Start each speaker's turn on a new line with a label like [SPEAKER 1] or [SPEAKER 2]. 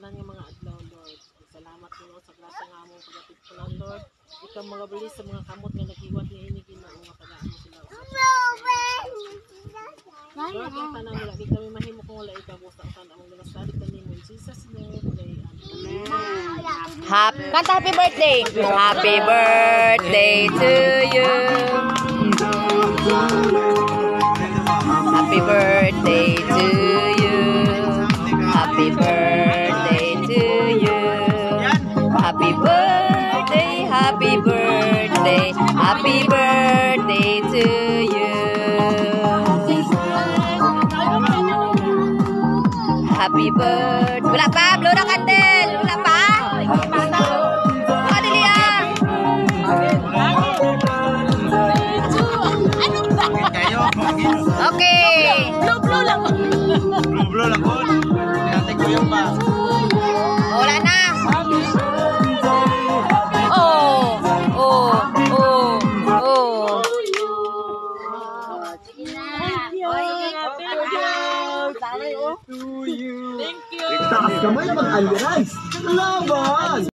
[SPEAKER 1] tanan nga mga adlaw, Lord. Salamat po sa grasya nga among pagapit ko lang, Lord. Ikaw mga bilis sa mga kamot nga naghiwat ni ini Ginoo nga pagaano sila usab. Lord, yung tanan wala di kami mahimo kung wala ikaw busa usan among minasalig kanimo in Jesus name. Amen.
[SPEAKER 2] Kanta happy birthday. Happy birthday to you. Happy birthday to you. Happy birthday to you. Happy birthday, happy birthday, happy birthday to you. Happy birthday. Wala pa, blow na candle. Wala pa. Okay.
[SPEAKER 1] Blue lang.
[SPEAKER 3] Blue lang po. Pinatay ko yung ba?
[SPEAKER 2] Wala na. Oh. Sige na.
[SPEAKER 1] Thank you.
[SPEAKER 3] Taas kamay mag-alirize. Laban!